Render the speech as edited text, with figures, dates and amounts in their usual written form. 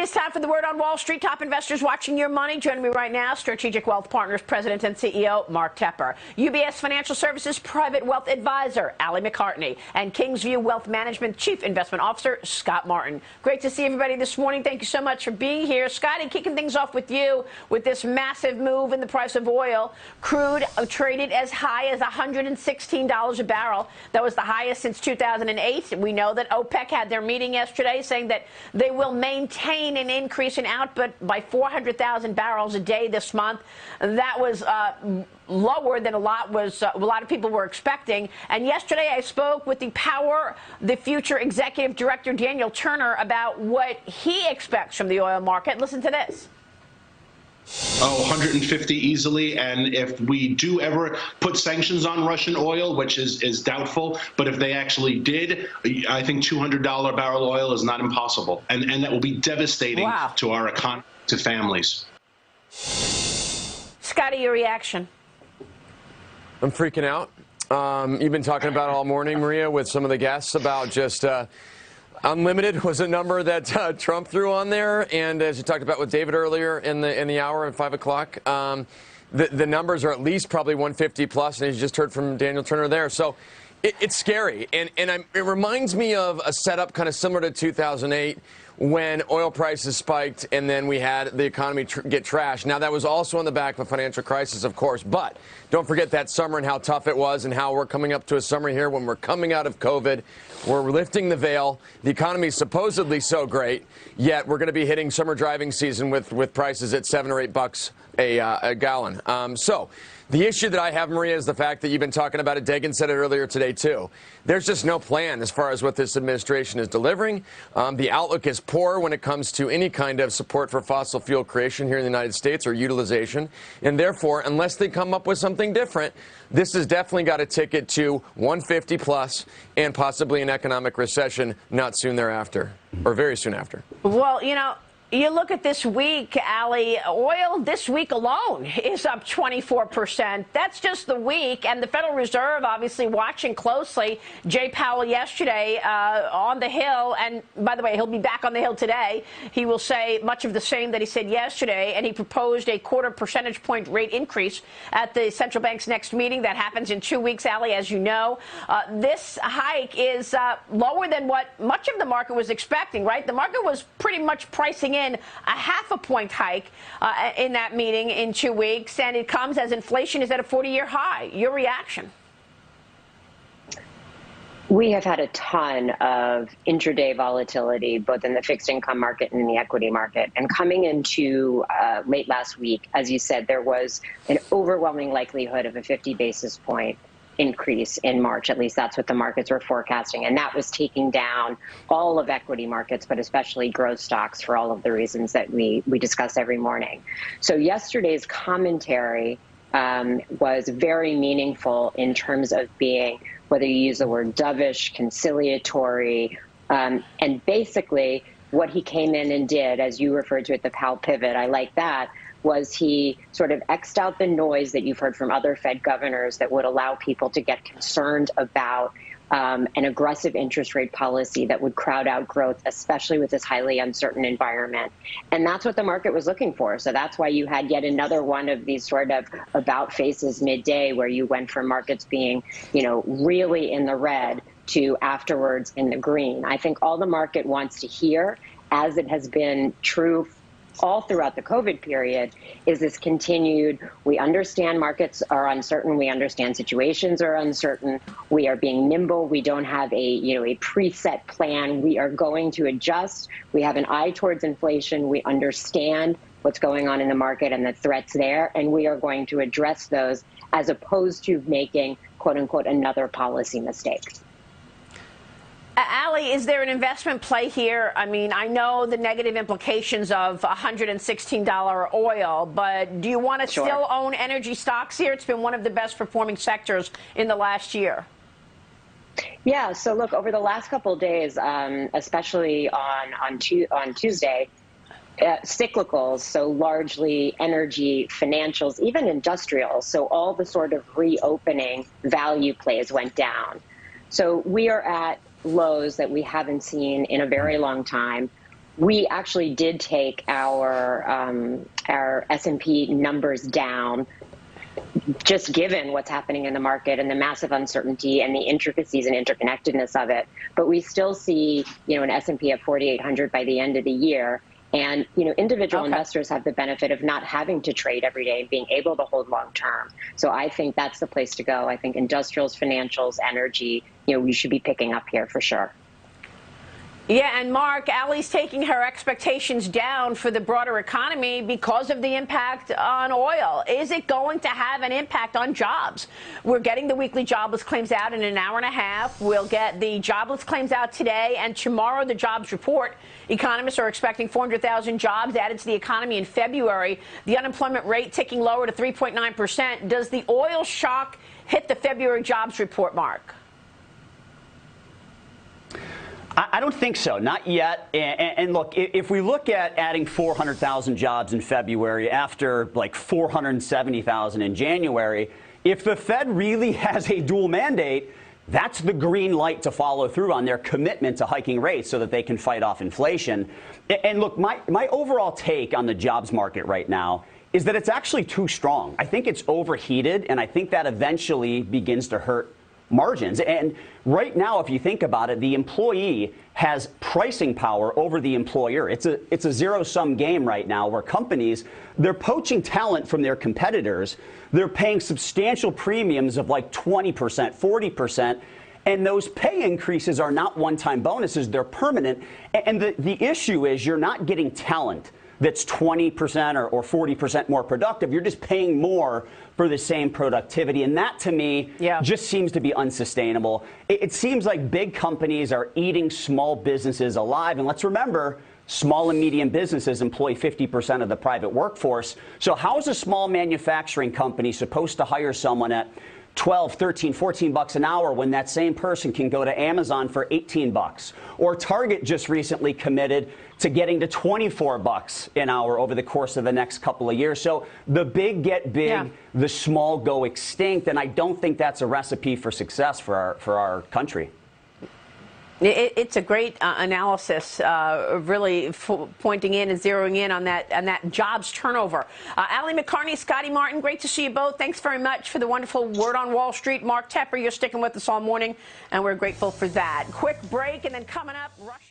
It's time for the Word on Wall Street. Top investors watching your money. Joining me right now, Strategic Wealth Partners President and CEO Mark Tepper, UBS Financial Services Private Wealth Advisor Ali McCartney, and Kingsview Wealth Management Chief Investment Officer Scott Martin. Great to see everybody this morning. Thank you so much for being here. Scotty, kicking things off with you with this massive move in the price of oil. Crude traded as high as $116 a barrel. That was the highest since 2008. We know that OPEC had their meeting yesterday saying that they will maintain an increase in output by 400,000 barrels a day this month. That was lower than a lot of people were expecting. And yesterday I spoke with the Future Executive Director Daniel Turner about what he expects from the oil market. Listen to this. 150 easily, and if we do ever put sanctions on Russian oil, which is doubtful, but if they actually did, I think $200 barrel oil is not impossible, and that will be devastating to our economy, to families. Scotty, your reaction? I'm freaking out. You've been talking about it all morning, Maria, with some of the guests about just unlimited was a number that Trump threw on there, and as you talked about with David earlier in the hour at 5 o'clock, the numbers are at least probably 150 plus, and as you just heard from Daniel Turner there. So it's scary, and it reminds me of a setup kind of similar to 2008 when oil prices spiked and then we had the economy get trashed. Now, that was also on the back of a financial crisis, of course, but don't forget that summer and how tough it was and how we're coming up to a summer here when we're coming out of COVID. We're lifting the veil. The economy is supposedly so great, yet we're going to be hitting summer driving season with prices at $7 or $8 a gallon. So the issue that I have, Maria, is the fact that you've been talking about it. Dagan said it earlier today, too. There's just no plan as far as what this administration is delivering. The outlook is poor when it comes to any kind of support for fossil fuel creation here in the United States or utilization. And therefore, unless they come up with something different, this has definitely got a ticket to 150 plus and possibly an economic recession not soon thereafter, or very soon after. Well, you look at this week, Ali, oil this week alone is up 24%. That's just the week. And the Federal Reserve obviously watching closely. Jay Powell yesterday on the Hill. And by the way, he'll be back on the Hill today. He will say much of the same that he said yesterday. And he proposed a 0.25 percentage point rate increase at the central bank's next meeting. That happens in 2 weeks, Ali, as you know. This hike is lower than what much of the market was expecting, right? The market was pretty much pricing in a 0.5 point hike in that meeting in 2 weeks, and it comes as inflation is at a 40-year high. Your reaction? We have had a ton of intraday volatility, both in the fixed income market and in the equity market. And coming into late last week, as you said, there was an overwhelming likelihood of a 50 basis point increase in March. At least that's what the markets were forecasting. And that was taking down all of equity markets, but especially growth stocks for all of the reasons that we discuss every morning. So yesterday's commentary was very meaningful in terms of being, whether you use the word dovish, conciliatory, and basically what he came in and did, as you referred to it, the Powell pivot, I like that, was he sort of X'd out the noise that you've heard from other Fed governors that would allow people to get concerned about an aggressive interest rate policy that would crowd out growth, especially with this highly uncertain environment. And that's what the market was looking for. So that's why you had yet another one of these sort of about faces midday where you went from markets being, really in the red to afterwards in the green. I think all the market wants to hear, as it has been true all throughout the COVID period, is this continued, we understand markets are uncertain, we understand situations are uncertain, we are being nimble, we don't have a preset plan, we are going to adjust, we have an eye towards inflation, we understand what's going on in the market and the threats there, and we are going to address those as opposed to making, quote unquote, another policy mistake. Ali, is there an investment play here? I mean, I know the negative implications of $116 oil, but do you want to still own energy stocks here? It's been one of the best performing sectors in the last year. Yeah, so look, over the last couple of days, especially on Tuesday, cyclicals, so largely energy, financials, even industrials, so all the sort of reopening value plays went down. So we are at lows that we haven't seen in a very long time. we actually did take our S&P numbers down, just given what's happening in the market and the massive uncertainty and the intricacies and interconnectedness of it. But we still see, an S&P of 4,800 by the end of the year. And, individual investors have the benefit of not having to trade every day and being able to hold long term. So I think that's the place to go. I think industrials, financials, energy, we should be picking up here for sure. Yeah, and Mark, Allie's taking her expectations down for the broader economy because of the impact on oil. Is it going to have an impact on jobs? We're getting the weekly jobless claims out in an hour and a half. We'll get the jobless claims out today, and tomorrow the jobs report. Economists are expecting 400,000 jobs added to the economy in February. The unemployment rate ticking lower to 3.9%. Does the oil shock hit the February jobs report, Mark? I don't think so, not yet. And look, if we look at adding 400,000 jobs in February after like 470,000 in January, if the Fed really has a dual mandate, that's the green light to follow through on their commitment to hiking rates so that they can fight off inflation. And look, my overall take on the jobs market right now is that it's actually too strong. I think it's overheated, and I think that eventually begins to hurt margins. And right now, if you think about it, the employee has pricing power over the employer. It's a zero-sum game right now where companies, they're poaching talent from their competitors. They're paying substantial premiums of like 20%, 40%. And those pay increases are not one-time bonuses. They're permanent. And the issue is you're not getting talent that's 20% or 40% more productive. You're just paying more for the same productivity. And that, to me, just seems to be unsustainable. It seems like big companies are eating small businesses alive. And let's remember, small and medium businesses employ 50% of the private workforce. So how is a small manufacturing company supposed to hire someone at 12, 13, 14 bucks an hour when that same person can go to Amazon for 18 bucks? Or Target just recently committed to getting to 24 bucks an hour over the course of the next couple of years. So the big get big, the small go extinct, and I don't think that's a recipe for success for our country. It's a great analysis, really pointing in and zeroing in on that jobs turnover. Allie McCartney, Scotty Martin, great to see you both. Thanks very much for the wonderful word on Wall Street. Mark Tepper, you're sticking with us all morning, and we're grateful for that. Quick break, and then coming up, Russia.